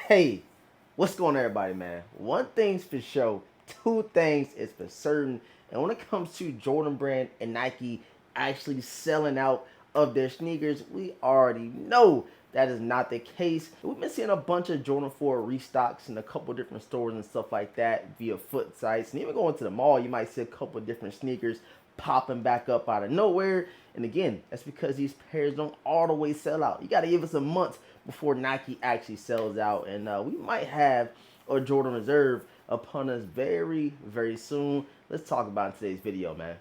Hey, what's going on, everybody, man? One thing's for sure, two things is for certain. And when it comes to Jordan Brand and Nike actually selling out of their sneakers, we already know that is not the case. We've been seeing a bunch of Jordan 4 restocks in a couple different stores and stuff like that via foot sites. And even going to the mall, you might see a couple different sneakers popping back up out of nowhere. And again, that's because these pairs don't all the way sell out. You got to give us a month before Nike actually sells out. And we might have a Jordan Reserve upon us very, very soon. Let's talk about it in today's video, man.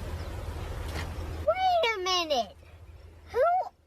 Wait a minute. Who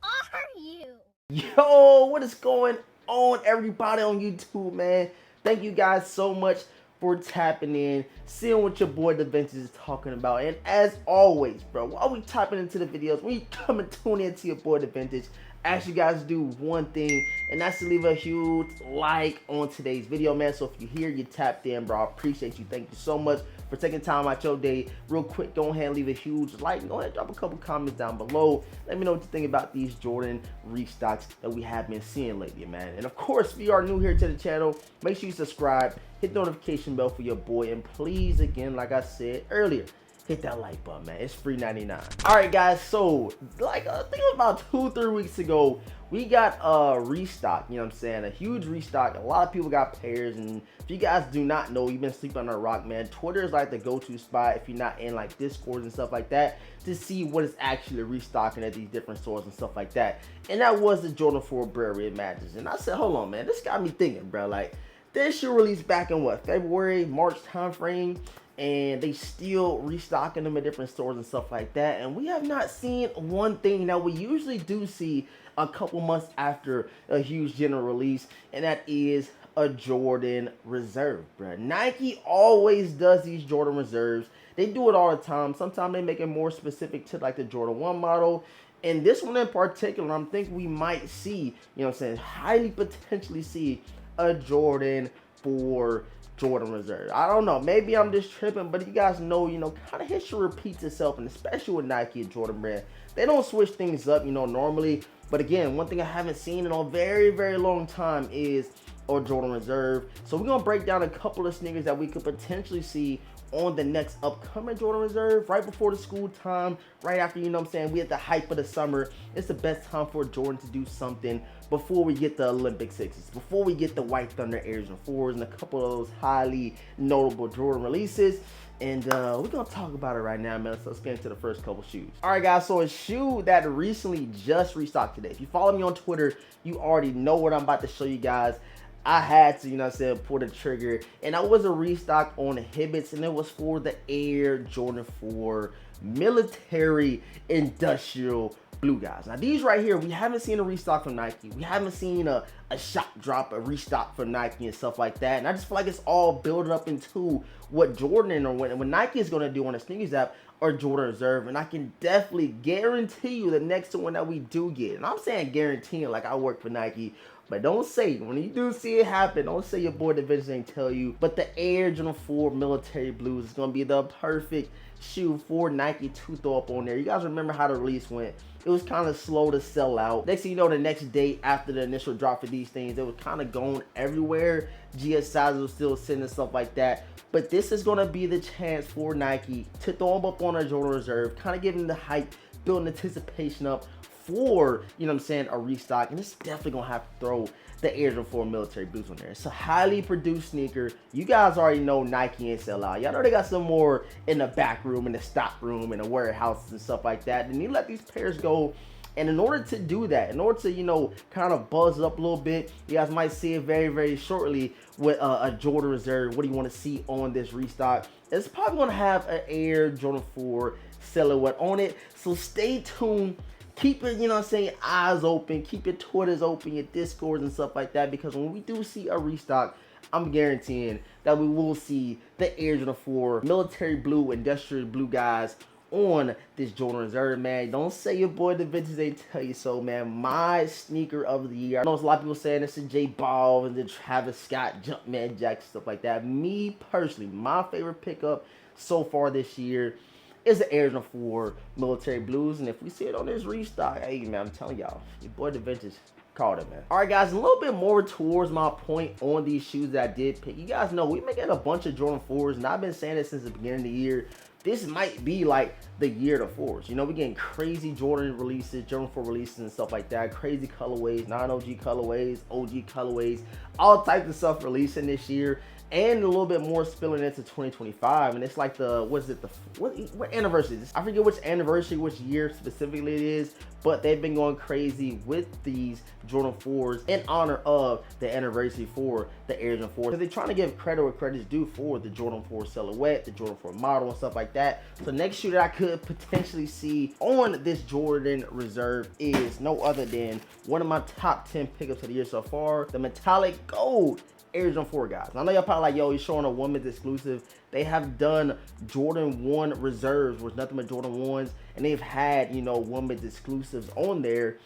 are you? Yo, what is going on, everybody on YouTube, man? Thank you guys so much for tapping in, seeing what your boy DeVintage is talking about. And as always, bro, while we tapping into the videos, when you come and tune into your boy DeVintage, ask you guys to do one thing, and that's to leave a huge like on today's video, man. So if you're here, you tapped in, bro, I appreciate you. Thank you so much for taking time out your day. Real quick, go ahead and leave a huge like. Go ahead and drop a couple comments down below. Let me know what you think about these Jordan restocks that we have been seeing lately, man. And of course, if you are new here to the channel, make sure you subscribe, hit the notification bell for your boy, and please, again, like I said earlier, hit that like button, man. It's free 99. All right, guys. So, like, I think it was about 2-3 weeks ago, we got a restock. You know what I'm saying? A huge restock. A lot of people got pairs, and if you guys do not know, you've been sleeping on a rock, man. Twitter is like the go-to spot if you're not in like Discord and stuff like that to see what is actually restocking at these different stores and stuff like that. And that was the Jordan 4 Brand Reimagined. And I said, hold on, man. This got me thinking, bro. Like, this should release back in what, February, March time frame. And they still restocking them at different stores and stuff like that. And we have not seen one thing that we usually do see a couple months after a huge general release, and that is a Jordan Reserve, bro. Nike always does these Jordan Reserves. They do it all the time. Sometimes they make it more specific to like the Jordan 1 model. And this one in particular, I'm thinking we might see, you know what I'm saying, highly potentially see a Jordan 4 Jordan Reserve. I don't know, maybe I'm just tripping, but you guys know, kind of history repeats itself, and especially with Nike and Jordan Brand, they don't switch things up, normally. But again, one thing I haven't seen in a very, very long time is a Jordan Reserve. So we're gonna break down a couple of sneakers that we could potentially see on the next upcoming Jordan Reserve, right before the school time, right after, we at the hype of the summer. It's the best time for Jordan to do something before we get the Olympic 6s, before we get the White Thunder Airs and 4s, and a couple of those highly notable Jordan releases. And we're gonna talk about it right now, man. So let's get into the first couple shoes. All right, guys, so a shoe that recently just restocked today. If you follow me on Twitter, you already know what I'm about to show you guys. I had to, pull the trigger, and that was a restock on Hibbets, and it was for the Air Jordan 4 Military Industrial Blue, guys. Now these right here, we haven't seen a restock from Nike. We haven't seen a shop drop, a restock from Nike and stuff like that. And I just feel like it's all building up into what Jordan or what Nike is going to do on the sneakers app or Jordan Reserve. And I can definitely guarantee you the next one that we do get, and I'm saying guaranteeing like I work for Nike, but don't say, when you do see it happen, don't say your boy DeVintage ain't tell you. But the Air Jordan 4 Military Blues is going to be the perfect shoe for Nike to throw up on there. You guys remember how the release went. It was kind of slow to sell out. Next thing you know, the next day after the initial drop for these things, it was kind of going everywhere. GS sizes was still sitting and stuff like that. But this is going to be the chance for Nike to throw them up on a Jordan Reserve, kind of giving the hype, building anticipation up for, a restock. And it's definitely gonna have to throw the Air Jordan 4 Military Blues on there. It's a highly produced sneaker. You guys already know Nike ain't sell out. Y'all know they got some more in the back room, in the stock room, in the warehouses and stuff like that. And you let these pairs go. And in order to do that, in order to, kind of buzz it up a little bit, you guys might see it very, very shortly with a Jordan Reserve. What do you want to see on this restock? It's probably going to have an Air Jordan 4 silhouette on it. So stay tuned. Keep it, eyes open. Keep your Twitters open, your Discords and stuff like that. Because when we do see a restock, I'm guaranteeing that we will see the Air Jordan 4 Military Blue, Industrial Blue, guys, on this Jordan Reserve, man. Don't say your boy DeVintage ain't tell you so, man. My sneaker of the year. I know there's a lot of people saying it's a J Ball and the Travis Scott Jumpman Jack, stuff like that. Me personally, my favorite pickup so far this year is the Air Jordan 4 Military Blues. And if we see it on this restock, hey, man, I'm telling y'all, your boy DeVintage Called it, man. All right, guys, a little bit more towards my point on these shoes that I did pick. You guys know we making a bunch of Jordan 4s, and I've been saying it since the beginning of the year. This might be like the year of the 4s. You know, we're getting crazy Jordan releases, Jordan 4 releases and stuff like that. Crazy colorways, non-OG colorways, OG colorways, all types of stuff releasing this year. And a little bit more spilling into 2025. And it's like the, what anniversary is this? I forget which anniversary, which year specifically it is, but they've been going crazy with these Jordan 4s in honor of the anniversary for the Air Jordan 4s. So they're trying to give credit where credit's due for the Jordan 4 silhouette, the Jordan 4 model and stuff like that. So next shoe that I could potentially see on this Jordan Reserve is no other than one of my top 10 pickups of the year so far, the metallic gold Air Jordan 4, guys. I know y'all probably like, yo, he's showing a women's exclusive. They have done Jordan 1 reserves, which nothing but Jordan 1s, and they've had, you know, women's exclusives on there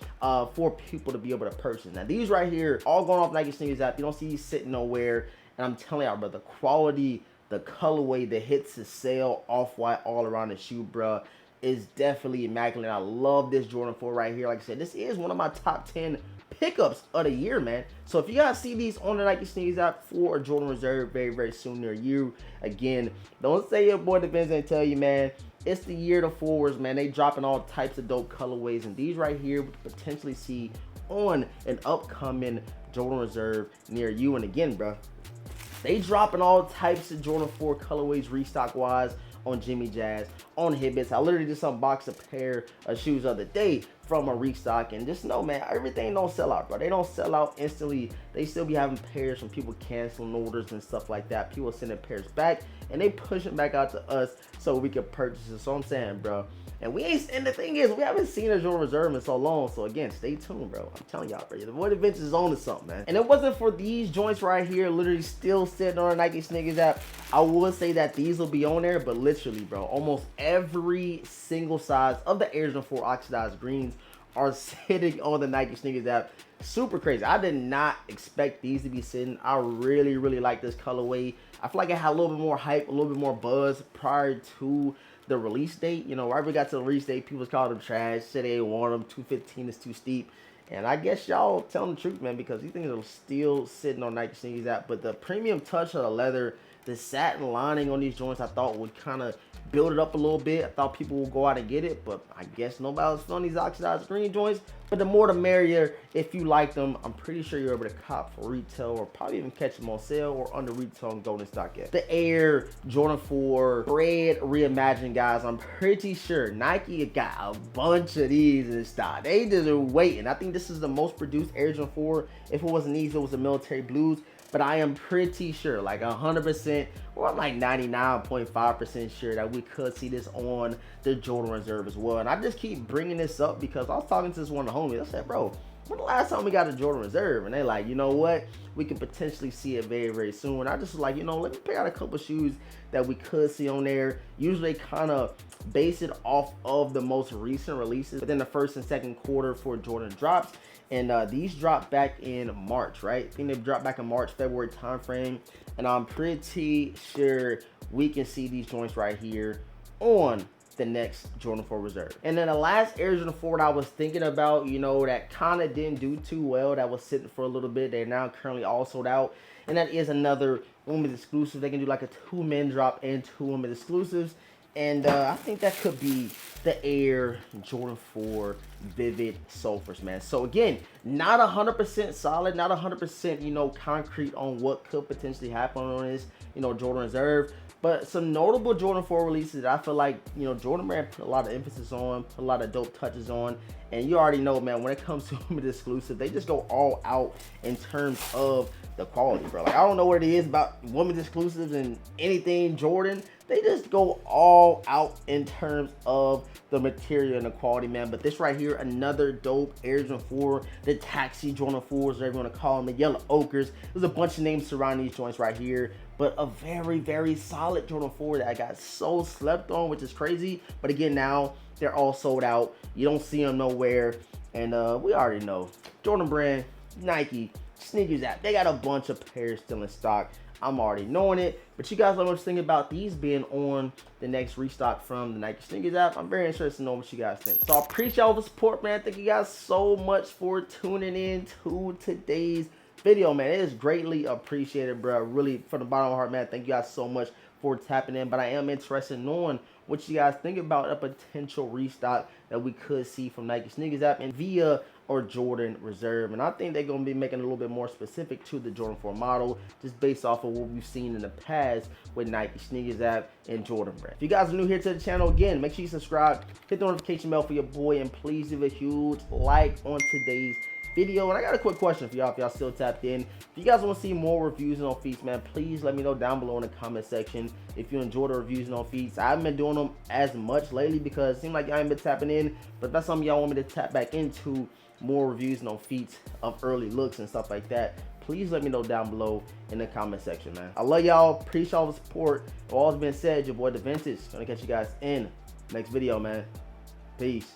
for people to be able to purchase. Now, these right here, all going off Nike Sneakers app. You don't see these sitting nowhere, and I'm telling y'all, bro, the quality, the colorway, the hits, the sale, off-white, all around the shoe, bro, is definitely immaculate. I love this Jordan 4 right here. Like I said, this is one of my top 10 pickups of the year, man. So if you guys see these on the Nike Sneakers app for a Jordan Reserve very, very soon near you, again, don't say your boy DeVintage ain't tell you, man. It's the year of the 4s, man. They dropping all types of dope colorways, and these right here we could potentially see on an upcoming Jordan Reserve near you. And again, bro, they dropping all types of Jordan 4 colorways restock wise on Jimmy Jazz, on Hibbits. I literally just unboxed a pair of shoes the other day from a restock, and just know, man, everything don't sell out, bro. They don't sell out instantly. They still be having pairs from people canceling orders and stuff like that. People sending pairs back, and they pushing back out to us so we can purchase it. So I'm saying, bro, and we ain't, and the thing is, we haven't seen a Jordan Reserve in so long. So again, stay tuned, bro. I'm telling y'all, bro, the boy DeVintage is on to something, man. And it wasn't for these joints right here, literally still sitting on a Nike Sneakers app, I would say that these will be on there, but literally, bro, almost every single size of the Air Jordan 4 oxidized greens are sitting on the Nike Sneakers app. Super crazy. I did not expect these to be sitting. I really, really like this colorway. I feel like it had a little bit more hype, a little bit more buzz prior to the release date. You know, right when we got to the release date, people was calling them trash, said they didn't want them, 215 is too steep. And I guess y'all telling the truth, man, because these things are still sitting on Nike Sneakers app. But the premium touch of the leather, the satin lining on these joints, I thought would kind of build it up a little bit. I thought people would go out and get it, but I guess nobody was on these oxidized green joints. But the more the merrier. If you like them, I'm pretty sure you're able to cop for retail, or probably even catch them on sale or under retail on Golden Stock yet. The Air Jordan 4 Red Reimagined, guys. I'm pretty sure Nike got a bunch of these in stock. They just are waiting. I think this is the most produced Air Jordan 4. If it wasn't these, it was the military blues. But I am pretty sure, like 100%, or I'm like 99.5% sure that we could see this on the Jordan Reserve as well. And I just keep bringing this up because I was talking to this one of the homies. I said, bro, when the last time we got a Jordan Reserve? And they like, you know what? We could potentially see it very, very soon. And I just was like, you know, let me pick out a couple shoes that we could see on there. Usually kind of base it off of the most recent releases within the first and second quarter for Jordan drops. And these dropped back in March, right? I think they dropped back in March, February time frame. And I'm pretty sure we can see these joints right here on the next Jordan 4 Reserve. And then the last Air Jordan 4 that I was thinking about, you know, that kind of didn't do too well, that was sitting for a little bit. They're now currently all sold out. And that is another women's exclusive. They can do like a 2-men drop and 2 women's exclusives. And I think that could be the Air Jordan 4 Vivid Sulfurs, man. So again, not 100% solid, not 100%, you know, concrete on what could potentially happen on this, you know, Jordan Reserve. But some notable Jordan 4 releases that I feel like, you know, Jordan Brand put a lot of emphasis on, put a lot of dope touches on. And you already know, man, when it comes to women's exclusive, they just go all out in terms of the quality, bro. Like, I don't know what it is about women's exclusives and anything Jordan. They just go all out in terms of the material and the quality, man. But this right here, another dope Air Jordan 4, the Taxi Jordan 4s, whatever you want to call them, the Yellow Ochres. There's a bunch of names surrounding these joints right here. But a very, very solid Jordan 4 that I got so slept on, which is crazy. But again, now they're all sold out. You don't see them nowhere. And we already know Jordan Brand, Nike, Sneakers app, they got a bunch of pairs still in stock. I'm already knowing it, but you guys let me know what you think about these being on the next restock from the Nike Sneakers app. I'm very interested to know what you guys think. So I appreciate all the support, man. Thank you guys so much for tuning in to today's video, man. It is greatly appreciated, bro. Really, from the bottom of my heart, man, thank you guys so much for tapping in. But I am interested in knowing what you guys think about a potential restock that we could see from Nike Sneakers app and via or Jordan Reserve. And I think they're going to be making it a little bit more specific to the Jordan 4 model, just based off of what we've seen in the past with Nike Sneakers app and Jordan Brand. If you guys are new here to the channel, again, make sure you subscribe, hit the notification bell for your boy, and please leave a huge like on today's video. And I got a quick question for y'all if y'all still tapped in. If you guys want to see more reviews on feet, man, please let me know down below in the comment section if you enjoy the reviews on feet. I haven't been doing them as much lately because it seems like y'all ain't been tapping in, but that's something y'all want me to tap back into, more reviews on feet of early looks and stuff like that. Please let me know down below in the comment section, man. I love y'all, appreciate all the support. With all that's been said, your boy DeVintage. Gonna catch you guys in next video, man. Peace.